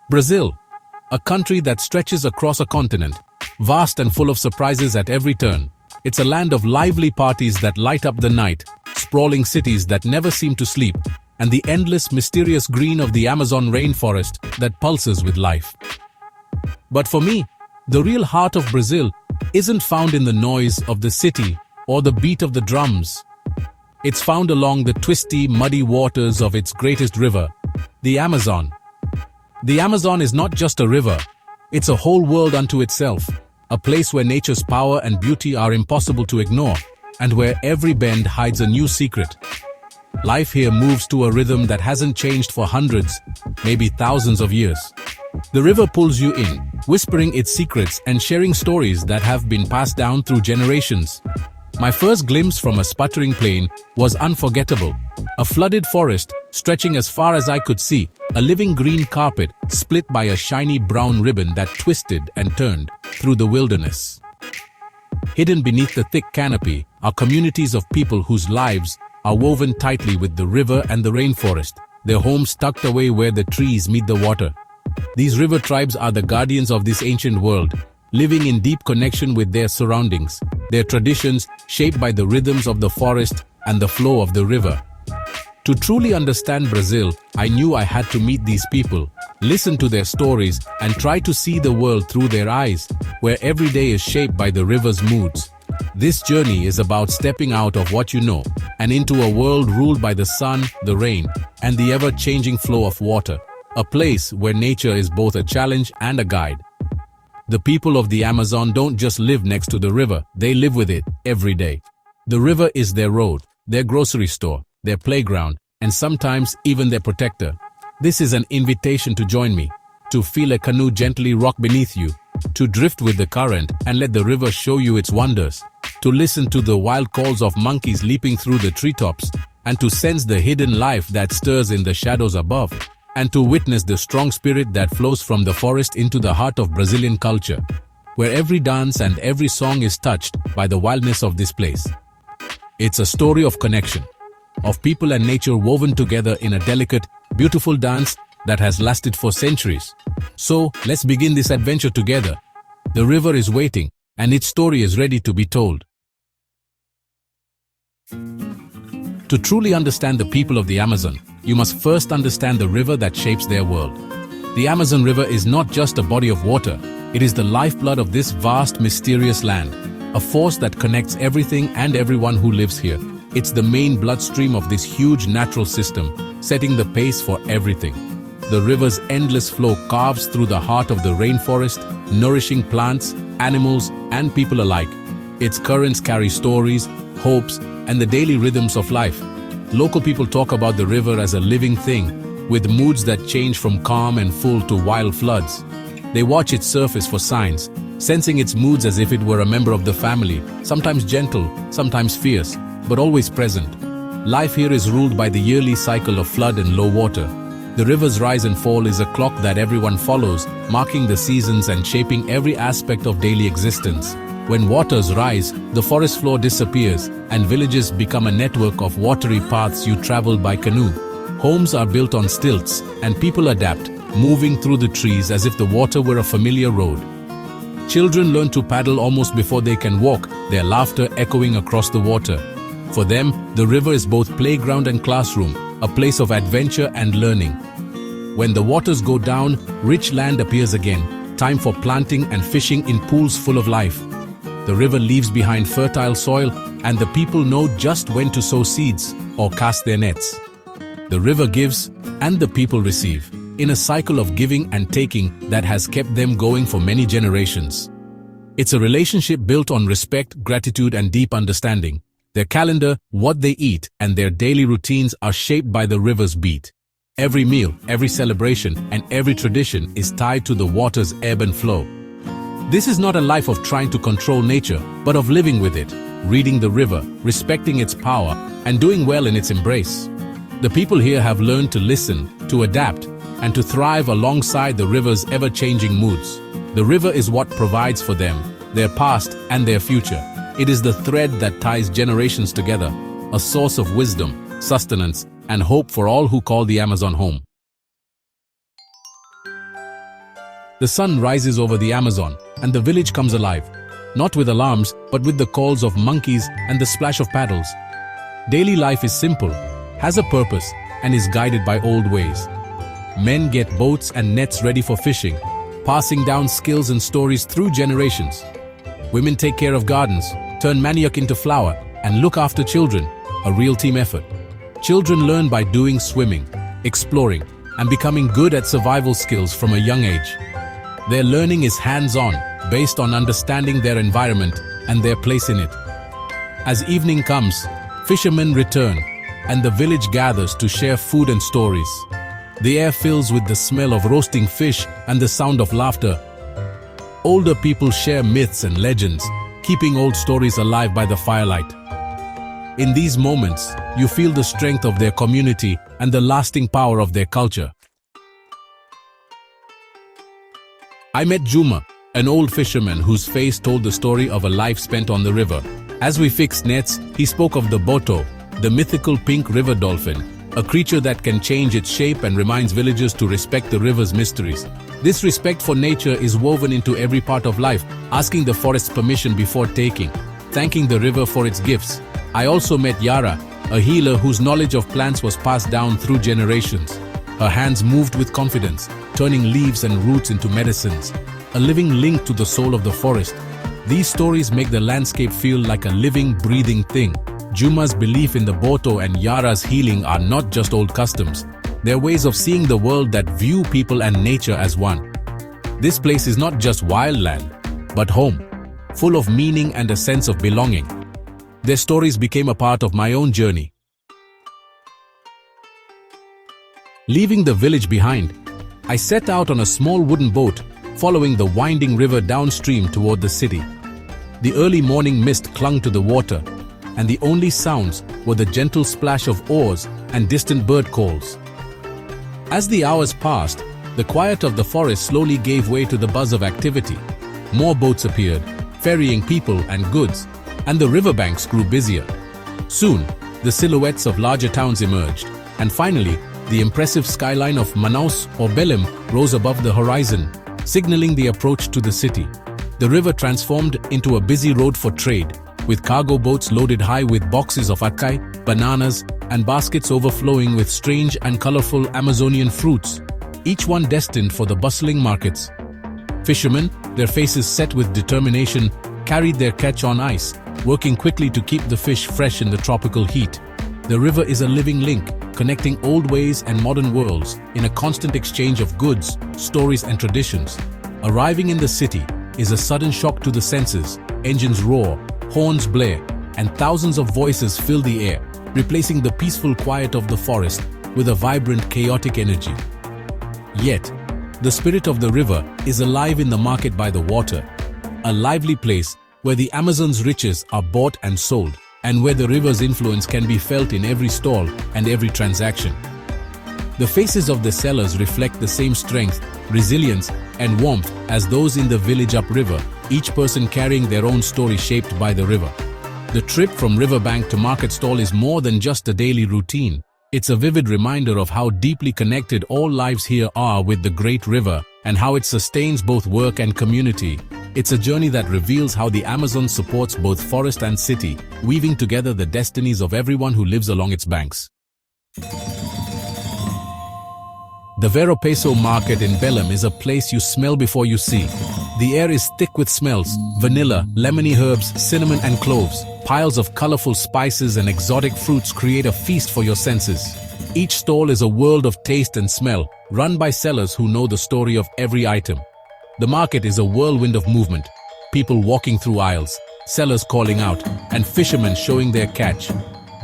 Brazil, a country that stretches across a continent, vast and full of surprises at every turn. It's a land of lively parties that light up the night, sprawling cities that never seem to sleep, and the endless mysterious green of the Amazon rainforest that pulses with life. But for me, the real heart of Brazil isn't found in the noise of the city or the beat of the drums. It's found along the twisty, muddy waters of its greatest river, the Amazon. The Amazon is not just a river, it's a whole world unto itself, a place where nature's power and beauty are impossible to ignore, and where every bend hides a new secret. Life here moves to a rhythm that hasn't changed for hundreds, maybe thousands of years. The river pulls you in, whispering its secrets and sharing stories that have been passed down through generations. My first glimpse from a sputtering plain was unforgettable. A flooded forest stretching as far as I could see, a living green carpet split by a shiny brown ribbon that twisted and turned through the wilderness. Hidden beneath the thick canopy are communities of people whose lives are woven tightly with the river and the rainforest, their homes tucked away where the trees meet the water. These river tribes are the guardians of this ancient world, living in deep connection with their surroundings, their traditions shaped by the rhythms of the forest and the flow of the river. To truly understand Brazil, I knew I had to meet these people, listen to their stories, and try to see the world through their eyes, where every day is shaped by the river's moods. This journey is about stepping out of what you know and into a world ruled by the sun, the rain, and the ever-changing flow of water, a place where nature is both a challenge and a guide. The people of the Amazon don't just live next to the river, they live with it every day. The river is their road, their grocery store, their playground, and sometimes even their protector. This is an invitation to join me, to feel a canoe gently rock beneath you, to drift with the current and let the river show you its wonders, to listen to the wild calls of monkeys leaping through the treetops, and to sense the hidden life that stirs in the shadows above, and to witness the strong spirit that flows from the forest into the heart of Brazilian culture, where every dance and every song is touched by the wildness of this place. It's a story of connection, of people and nature woven together in a delicate, beautiful dance that has lasted for centuries. So, let's begin this adventure together. The river is waiting, and its story is ready to be told. To truly understand the people of the Amazon, you must first understand the river that shapes their world. The Amazon River is not just a body of water, it is the lifeblood of this vast, mysterious land, a force that connects everything and everyone who lives here. It's the main bloodstream of this huge natural system, setting the pace for everything. The river's endless flow carves through the heart of the rainforest, nourishing plants, animals, and people alike. Its currents carry stories, hopes, and the daily rhythms of life. Local people talk about the river as a living thing, with moods that change from calm and full to wild floods. They watch its surface for signs, sensing its moods as if it were a member of the family, sometimes gentle, sometimes fierce, but always present. Life here is ruled by the yearly cycle of flood and low water. The river's rise and fall is a clock that everyone follows, marking the seasons and shaping every aspect of daily existence. When waters rise, the forest floor disappears, and villages become a network of watery paths you travel by canoe. Homes are built on stilts, and people adapt, moving through the trees as if the water were a familiar road. Children learn to paddle almost before they can walk, their laughter echoing across the water. For them, the river is both playground and classroom, a place of adventure and learning. When the waters go down, rich land appears again, time for planting and fishing in pools full of life. The river leaves behind fertile soil, and the people know just when to sow seeds or cast their nets. The river gives, and the people receive, in a cycle of giving and taking that has kept them going for many generations. It's a relationship built on respect, gratitude, and deep understanding. Their calendar, what they eat, and their daily routines are shaped by the river's beat. Every meal, every celebration, and every tradition is tied to the water's ebb and flow. This is not a life of trying to control nature, but of living with it, reading the river, respecting its power, and doing well in its embrace. The people here have learned to listen, to adapt, and to thrive alongside the river's ever-changing moods. The river is what provides for them, their past and their future. It is the thread that ties generations together, a source of wisdom, sustenance, and hope for all who call the Amazon home. The sun rises over the Amazon, and the village comes alive. Not with alarms, but with the calls of monkeys and the splash of paddles. Daily life is simple, has a purpose, and is guided by old ways. Men get boats and nets ready for fishing, passing down skills and stories through generations. Women take care of gardens, turn manioc into flour, and look after children, a real team effort. Children learn by doing, swimming, exploring, and becoming good at survival skills from a young age. Their learning is hands-on, based on understanding their environment and their place in it. As evening comes, fishermen return, and the village gathers to share food and stories. The air fills with the smell of roasting fish and the sound of laughter. Older people share myths and legends, keeping old stories alive by the firelight. In these moments, you feel the strength of their community and the lasting power of their culture. I met Juma, an old fisherman whose face told the story of a life spent on the river. As we fixed nets, he spoke of the boto, the mythical pink river dolphin, a creature that can change its shape and reminds villagers to respect the river's mysteries. This respect for nature is woven into every part of life, asking the forest's permission before taking, thanking the river for its gifts. I also met Yara, a healer whose knowledge of plants was passed down through generations. Her hands moved with confidence, turning leaves and roots into medicines, a living link to the soul of the forest. These stories make the landscape feel like a living, breathing thing. Juma's belief in the boto and Yara's healing are not just old customs. They're ways of seeing the world that view people and nature as one. This place is not just wildland, but home, full of meaning and a sense of belonging. Their stories became a part of my own journey. Leaving the village behind, I set out on a small wooden boat, following the winding river downstream toward the city. The early morning mist clung to the water, and the only sounds were the gentle splash of oars and distant bird calls. As the hours passed, the quiet of the forest slowly gave way to the buzz of activity. More boats appeared, ferrying people and goods, and the riverbanks grew busier. Soon, the silhouettes of larger towns emerged, and finally, the impressive skyline of Manaus or Belém rose above the horizon, signaling the approach to the city. The river transformed into a busy road for trade, with cargo boats loaded high with boxes of acai, bananas, and baskets overflowing with strange and colorful Amazonian fruits, each one destined for the bustling markets. Fishermen, their faces set with determination, carried their catch on ice, working quickly to keep the fish fresh in the tropical heat. The river is a living link, connecting old ways and modern worlds in a constant exchange of goods, stories, and traditions. Arriving in the city is a sudden shock to the senses. Engines roar, horns blare, and thousands of voices fill the air, replacing the peaceful quiet of the forest with a vibrant, chaotic energy. Yet, the spirit of the river is alive in the market by the water, a lively place where the Amazon's riches are bought and sold, and where the river's influence can be felt in every stall and every transaction. The faces of the sellers reflect the same strength, resilience, and warmth as those in the village upriver, each person carrying their own story shaped by the river. The trip from riverbank to market stall is more than just a daily routine. It's a vivid reminder of how deeply connected all lives here are with the great river and how it sustains both work and community. It's a journey that reveals how the Amazon supports both forest and city, weaving together the destinies of everyone who lives along its banks. The Vero-Peso market in Belém is a place you smell before you see. The air is thick with smells: vanilla, lemony herbs, cinnamon, and cloves. Piles of colorful spices and exotic fruits create a feast for your senses. Each stall is a world of taste and smell, run by sellers who know the story of every item. The market is a whirlwind of movement. People walking through aisles, sellers calling out, and fishermen showing their catch.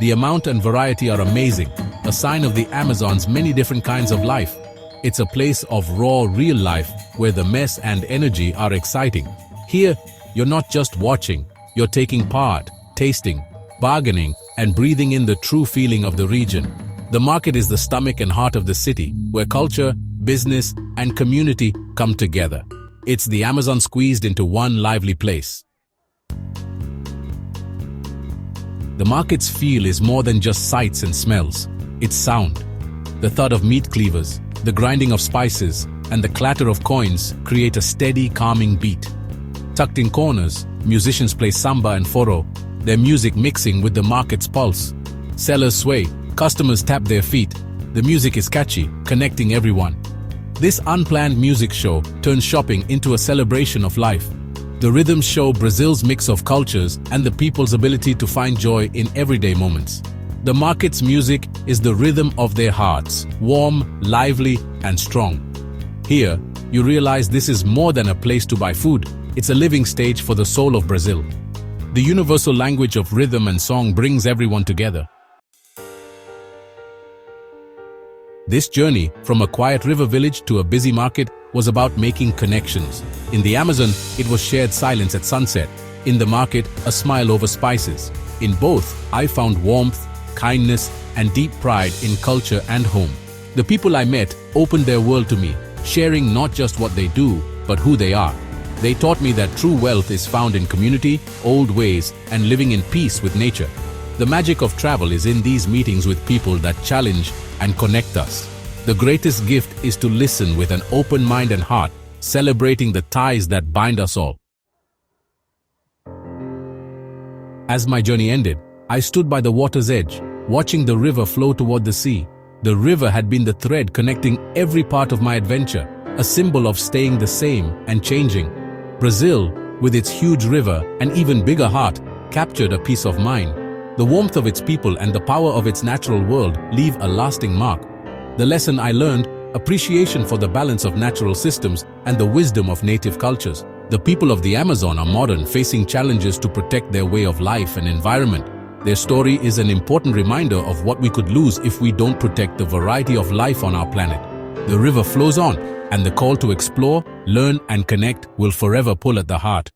The amount and variety are amazing, a sign of the Amazon's many different kinds of life. It's a place of raw, real life where the mess and energy are exciting. Here, you're not just watching, you're taking part, tasting, bargaining, and breathing in the true feeling of the region. The market is the stomach and heart of the city, where culture, business, and community come together. It's the Amazon squeezed into one lively place. The market's feel is more than just sights and smells. It's sound. The thud of meat cleavers, the grinding of spices, and the clatter of coins create a steady, calming beat. Tucked in corners, musicians play samba and foro, their music mixing with the market's pulse. Sellers sway, customers tap their feet. The music is catchy, connecting everyone. This unplanned music show turns shopping into a celebration of life. The rhythms show Brazil's mix of cultures and the people's ability to find joy in everyday moments. The market's music is the rhythm of their hearts, warm, lively, and strong. Here, you realize this is more than a place to buy food. It's a living stage for the soul of Brazil. The universal language of rhythm and song brings everyone together. This journey, from a quiet river village to a busy market, was about making connections. In the Amazon, it was shared silence at sunset. In the market, a smile over spices. In both, I found warmth, kindness, and deep pride in culture and home. The people I met opened their world to me, sharing not just what they do, but who they are. They taught me that true wealth is found in community, old ways, and living in peace with nature. The magic of travel is in these meetings with people that challenge and connect us. The greatest gift is to listen with an open mind and heart, celebrating the ties that bind us all. As my journey ended, I stood by the water's edge, watching the river flow toward the sea. The river had been the thread connecting every part of my adventure, a symbol of staying the same and changing. Brazil, with its huge river and even bigger heart, captured a piece of mine. The warmth of its people and the power of its natural world leave a lasting mark. The lesson I learned: appreciation for the balance of natural systems and the wisdom of native cultures. The people of the Amazon are modern, facing challenges to protect their way of life and environment. Their story is an important reminder of what we could lose if we don't protect the variety of life on our planet. The river flows on, and the call to explore, learn, and connect will forever pull at the heart.